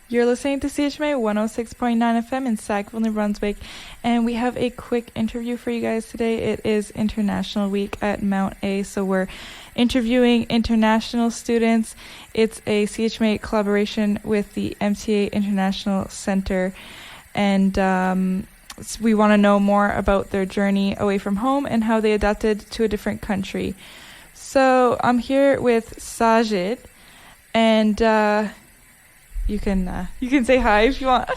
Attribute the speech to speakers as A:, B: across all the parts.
A: You're listening to CHMA 106.9 FM in Sackville, New Brunswick, and we have a quick interview for you guys today. It is International Week at Mount A, so we're interviewing international students. It's a CHMA collaboration with the MTA International Center, and we want to know more about their journey away from home and how they adapted to a different country. So I'm here with Sajid, and you can say hi if you want.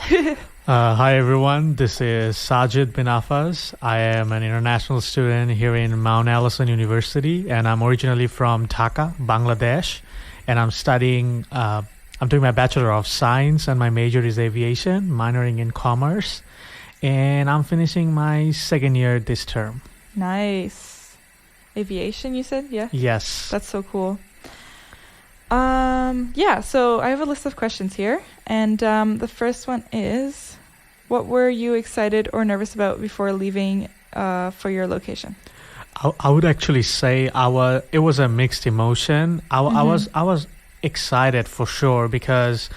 B: Hi everyone, this is Sajid Bin Afaz. I am an international student here in Mount Allison University, and I'm originally from Dhaka, Bangladesh, and I'm studying, I'm doing my Bachelor of Science, and my major is aviation, minoring in commerce, and I'm finishing my second year this term.
A: Nice. Aviation, you said? Yeah?
B: Yes.
A: That's so cool. So I have a list of questions here, and the first one is, what were you excited or nervous about before leaving for your location?
B: I would actually say it was a mixed emotion. I was excited for sure because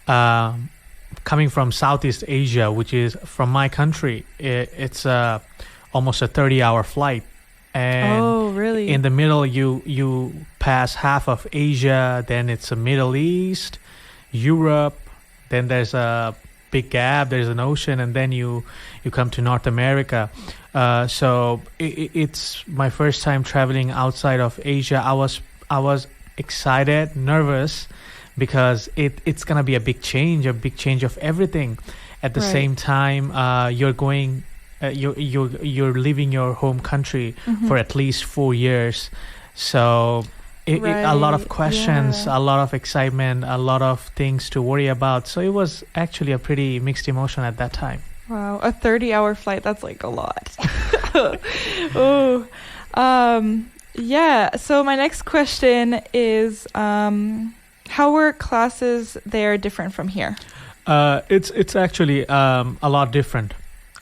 B: coming from Southeast Asia, which is from my country, it's almost a 30-hour flight. And
A: oh, really?
B: In the middle, you pass half of Asia, then it's the Middle East, Europe, then there's a big gap, there's an ocean, and then you come to North America. So it's my first time traveling outside of Asia. I was excited, nervous, because it's gonna be a big change of everything. At the same time, you're going. You're leaving your home country for at least 4 years, so a lot of questions, a lot of excitement, a lot of things to worry about. So it was actually a pretty mixed emotion at that time.
A: Wow, a 30-hour flight, that's like a lot. Oh, so my next question is, how were classes there different from here?
B: It's actually a lot different.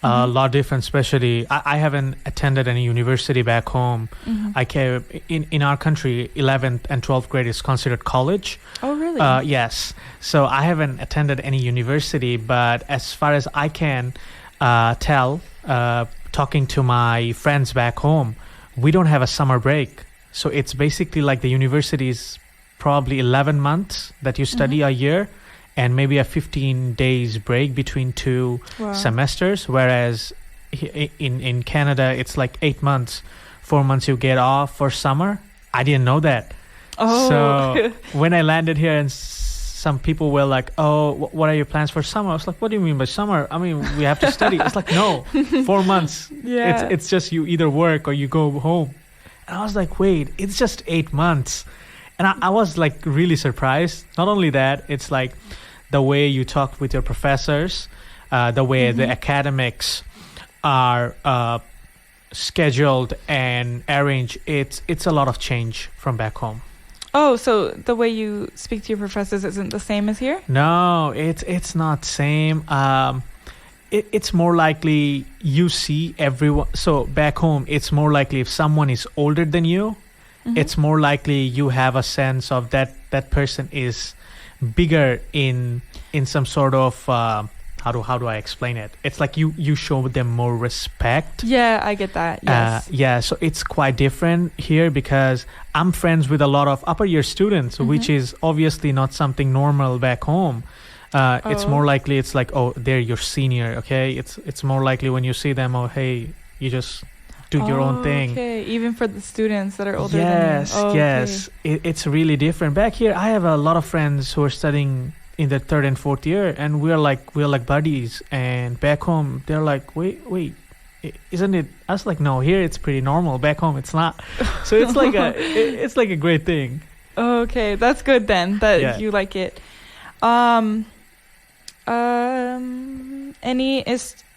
B: A lot different, especially I haven't attended any university back home. I came in our country, 11th and 12th grade is considered college.
A: Oh, really?
B: Yes. So I haven't attended any university, but as far as I can tell, talking to my friends back home, we don't have a summer break. So it's basically like the university is probably 11 months that you study a year, and maybe a 15 days break between two semesters, whereas in Canada, it's like 8 months, 4 months you get off for summer. I didn't know that.
A: Oh.
B: So when I landed here and some people were like, oh, what are your plans for summer? I was like, what do you mean by summer? I mean, we have to study. It's like, no, 4 months.
A: Yeah.
B: It's just you either work or you go home. And I was like, wait, it's just 8 months. And I was like really surprised. Not only that, it's like the way you talk with your professors, the way the academics are scheduled and arranged. It's a lot of change from back home.
A: Oh, so the way you speak to your professors isn't the same as here?
B: No, it's not same. It's more likely you see everyone. So back home, it's more likely if someone is older than you, it's more likely you have a sense of that person is bigger in some sort of how do I explain it? It's like you show them more respect.
A: Yeah, I get that. Yes.
B: So it's quite different here because I'm friends with a lot of upper year students, which is obviously not something normal back home. It's more likely it's like, oh, they're your senior, okay? It's more likely when you see them, oh, hey, you just do your own thing.
A: Okay, even for the students that are older
B: than you. Yes.
A: Okay.
B: It's really different. Back here, I have a lot of friends who are studying in the third and fourth year, and we're like buddies. And back home, they're like, wait, isn't it? I was like, no, here it's pretty normal. Back home, it's not. So it's like it's like a great thing.
A: Okay, that's good then that you like it.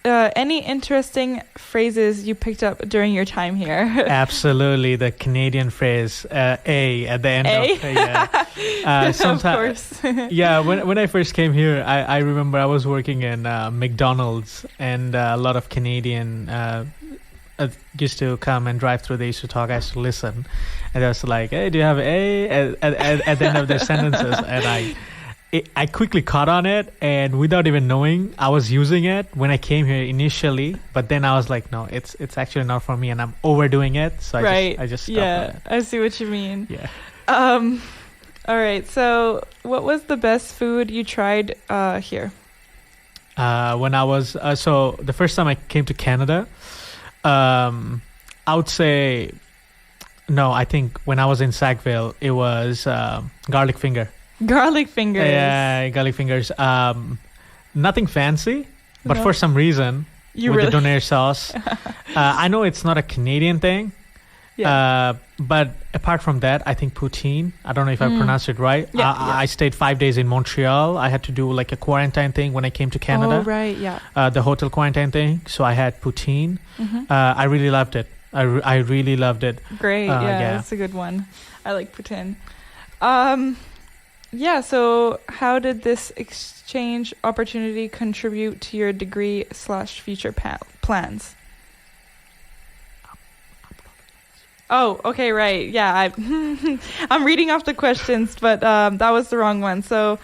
A: Any interesting phrases you picked up during your time here?
B: Absolutely, the Canadian phrase "a" at the end of
A: sometimes. Of course.
B: When I first came here, I remember I was working in McDonald's, and a lot of Canadian used to come and drive through. They used to talk. I used to listen, and I was like, "Hey, do you have A?" At the end of their sentences, and I quickly caught on it, and without even knowing, I was using it when I came here initially. But then I was like, no, it's actually not for me, and I'm overdoing it. So I just stopped
A: yeah,
B: with it.
A: I see what you mean.
B: Yeah.
A: All right. So, what was the best food you tried here?
B: When I was so the first time I came to Canada, I would say no. I think when I was in Sackville, it was garlic finger.
A: Garlic fingers.
B: Yeah, garlic fingers. Nothing fancy, but
A: No.
B: for some reason,
A: You
B: with
A: really?
B: the donair sauce, I know it's not a Canadian thing.
A: Yeah.
B: But apart from that, I think poutine. I don't know if I pronounced it right.
A: Yeah,
B: I stayed 5 days in Montreal. I had to do like a quarantine thing when I came to Canada.
A: Oh right. Yeah.
B: The hotel quarantine thing. So I had poutine. I really loved it. I really loved it.
A: Great. Yeah, that's a good one. I like poutine. Yeah. So, how did this exchange opportunity contribute to your degree/future plans? Oh, okay, right. Yeah, I'm reading off the questions, but that was the wrong one. So,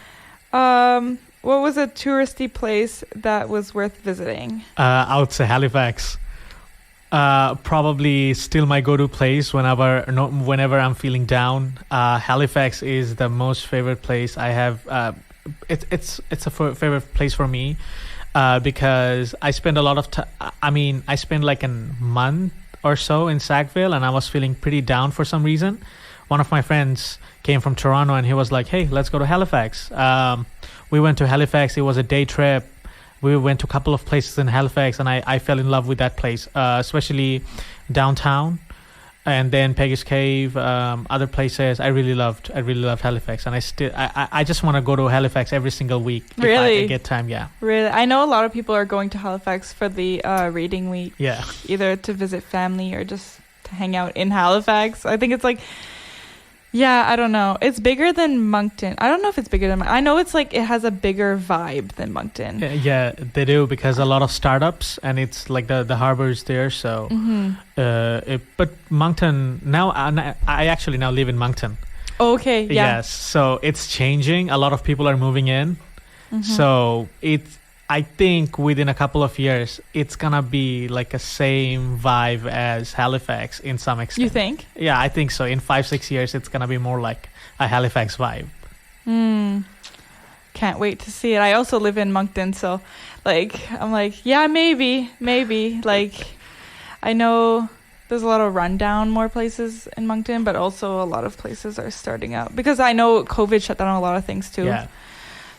A: what was a touristy place that was worth visiting?
B: I would say Halifax. Probably still my go-to place whenever I'm feeling down. Halifax is the most favorite place I have. It's a favorite place for me because I spend a lot of time. I mean, I spent like a month or so in Sackville, and I was feeling pretty down for some reason. One of my friends came from Toronto, and he was like, "Hey, let's go to Halifax." We went to Halifax. It was a day trip. We went to a couple of places in Halifax, and I fell in love with that place, especially downtown, and then Peggy's Cave, other places. I really loved Halifax, and I just want to go to Halifax every single week if
A: Really?
B: I get time. Yeah.
A: Really, I know a lot of people are going to Halifax for the reading week.
B: Yeah.
A: Either to visit family or just to hang out in Halifax. I think it's like, yeah, I don't know. It's bigger than Moncton. I don't know if it's bigger than. I know it's like it has a bigger vibe than Moncton.
B: Yeah, they do, because a lot of startups, and it's like the harbor's there. So, but Moncton now, I actually now live in Moncton.
A: Okay, yeah.
B: Yes, so it's changing. A lot of people are moving in. So I think within a couple of years, it's gonna be like a same vibe as Halifax in some extent.
A: You think?
B: Yeah, I think so. In 5-6 years, it's gonna be more like a Halifax vibe.
A: Can't wait to see it. I also live in Moncton, so like I'm like, yeah, maybe. Like I know there's a lot of rundown more places in Moncton, but also a lot of places are starting out because I know COVID shut down a lot of things too.
B: Yeah.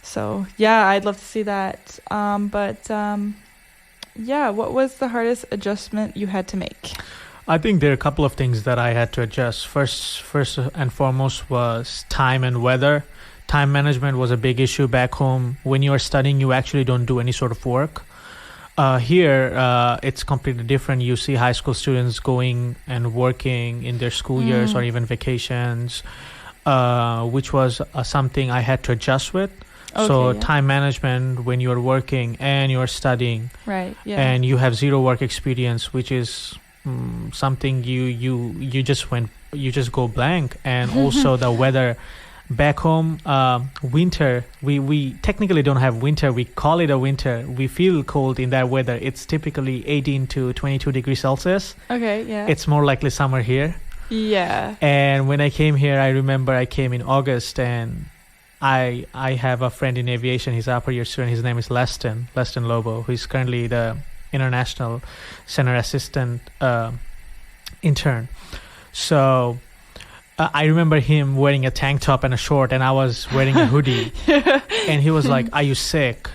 A: So yeah, I'd love to see that. Yeah, what was the hardest adjustment you had to make?
B: I think there are a couple of things that I had to adjust. First and foremost was time and weather. Time management was a big issue back home. When you are studying, you actually don't do any sort of work. Here, it's completely different. You see high school students going and working in their school years or even vacations, which was something I had to adjust with.
A: Okay,
B: So
A: yeah.
B: time management when you're working and you're studying,
A: Right, yeah.
B: and you have zero work experience, which is something you just go blank. And also the weather back home, winter, we technically don't have winter. We call it a winter. We feel cold in that weather. It's typically 18 to 22 degrees Celsius.
A: Okay, yeah.
B: It's more likely summer here.
A: Yeah.
B: And when I came here, I remember I came in August, and I have a friend in aviation. He's an upper year student. His name is Leston Lobo, who is currently the International Center Assistant intern. So I remember him wearing a tank top and a short, and I was wearing a hoodie. And he was like, "Are you sick?"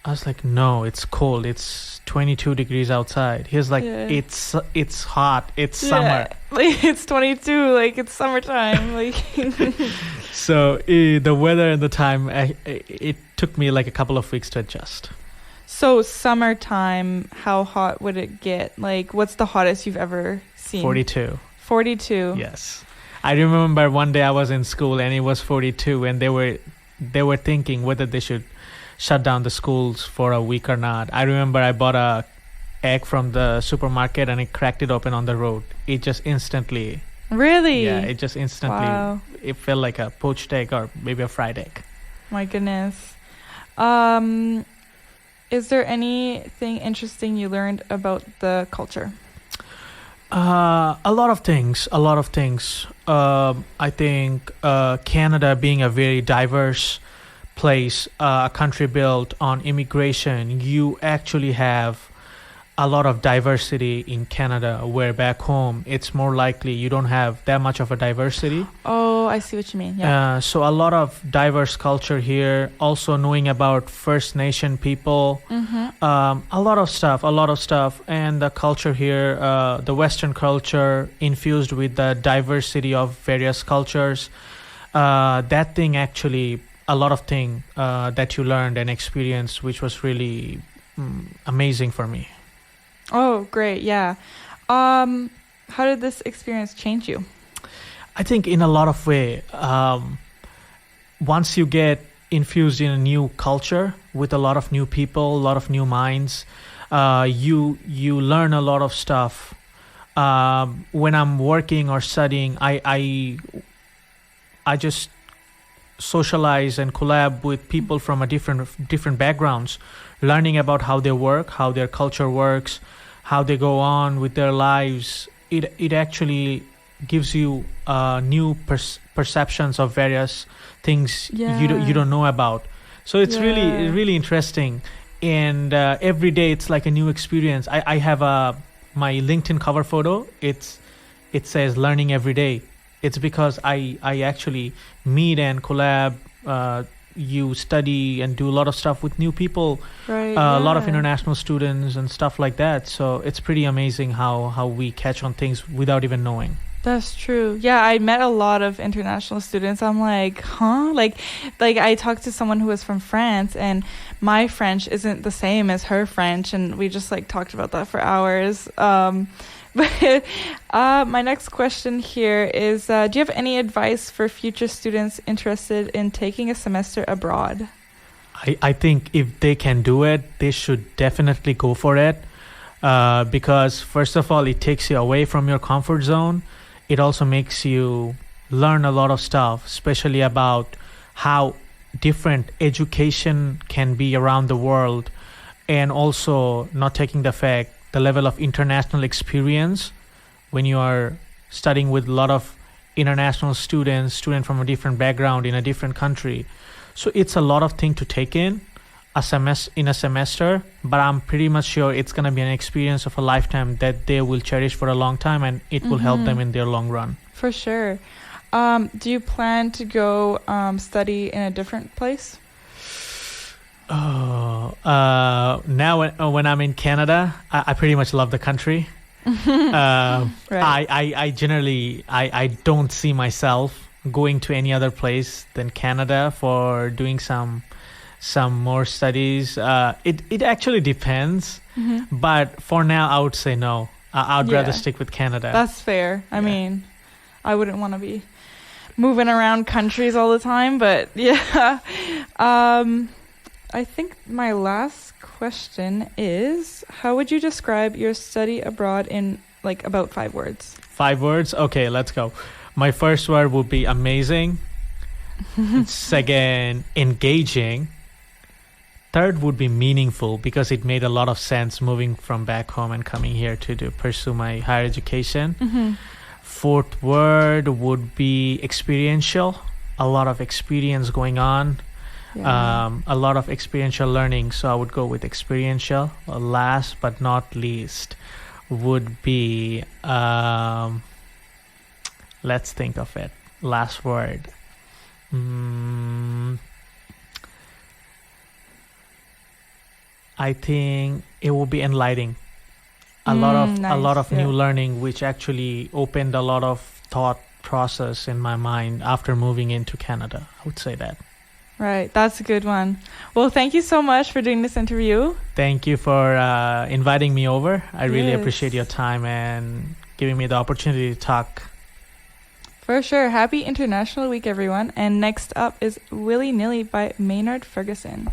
B: I was like, "No, it's cold. It's 22 degrees outside." He was like,
A: Yeah.
B: It's hot. It's summer."
A: Like it's 22, like it's summertime. Like
B: So the weather and the time, it took me like a couple of weeks to adjust.
A: So summertime, how hot would it get? Like what's the hottest you've ever seen?
B: 42.
A: 42.
B: Yes. I remember one day I was in school and it was 42, and they were thinking whether they should shut down the schools for a week or not. I remember I bought a egg from the supermarket and I cracked it open on the road. It just instantly,
A: Really?
B: yeah, it just instantly,
A: Wow.
B: it felt like a poached egg or maybe a fried egg.
A: My goodness. Is there anything interesting you learned about the culture?
B: A lot of things. I think Canada being a very diverse place, a country built on immigration, you actually have a lot of diversity in Canada, where back home it's more likely you don't have that much of a diversity.
A: Oh, I see what you mean. Yeah.
B: So a lot of diverse culture here. Also knowing about First Nation people, a lot of stuff, and the culture here, the Western culture infused with the diversity of various cultures. That thing actually, a lot of thing that you learned and experienced, which was really amazing for me.
A: Oh, great. Yeah. How did this experience change you?
B: I think in a lot of way, once you get infused in a new culture with a lot of new people, a lot of new minds, you learn a lot of stuff. When I'm working or studying, I just socialize and collab with people from a different backgrounds, learning about how they work, how their culture works, how they go on with their lives. It actually gives you new perceptions of various things you don't know about. So it's really interesting, and every day it's like a new experience. I have my LinkedIn cover photo. It says learning every day. It's because I actually meet and collab, you study and do a lot of stuff with new people,
A: right?
B: A lot of international students and stuff like that. So it's pretty amazing how we catch on things without even knowing.
A: That's true. Yeah, I met a lot of international students. I'm like, huh? Like I talked to someone who was from France, and my French isn't the same as her French, and we just like talked about that for hours. But my next question here is, do you have any advice for future students interested in taking a semester abroad?
B: I think if they can do it, they should definitely go for it, because first of all, it takes you away from your comfort zone. It also makes you learn a lot of stuff, especially about how different education can be around the world, and also not taking the fact the level of international experience when you are studying with a lot of international students from a different background in a different country. So it's a lot of thing to take in a semester, but I'm pretty much sure it's going to be an experience of a lifetime that they will cherish for a long time, and it will help them in their long run.
A: For sure. Do you plan to go study in a different place?
B: Now when I'm in Canada, I pretty much love the country. Right. I generally don't see myself going to any other place than Canada for doing some more studies. It actually depends, but for now I would say no. I'd rather stick with Canada.
A: That's fair. I mean, I wouldn't want to be moving around countries all the time, but yeah. I think my last question is, how would you describe your study abroad in like about 5 words?
B: 5 words? Okay, let's go. My first word would be amazing. Second, engaging. Third would be meaningful, because it made a lot of sense moving from back home and coming here to pursue my higher education. Fourth word would be experiential. A lot of experience going on. A lot of experiential learning, so I would go with experiential. Last but not least would be, let's think of it. Last word. I think it will be enlightening. A lot of new learning, which actually opened a lot of thought process in my mind after moving into Canada. I would say that.
A: Right, that's a good one. Well, thank you so much for doing this interview.
B: Thank you for inviting me over. I really appreciate your time and giving me the opportunity to talk.
A: For sure. Happy International Week, everyone. And next up is Willy Nilly by Maynard Ferguson.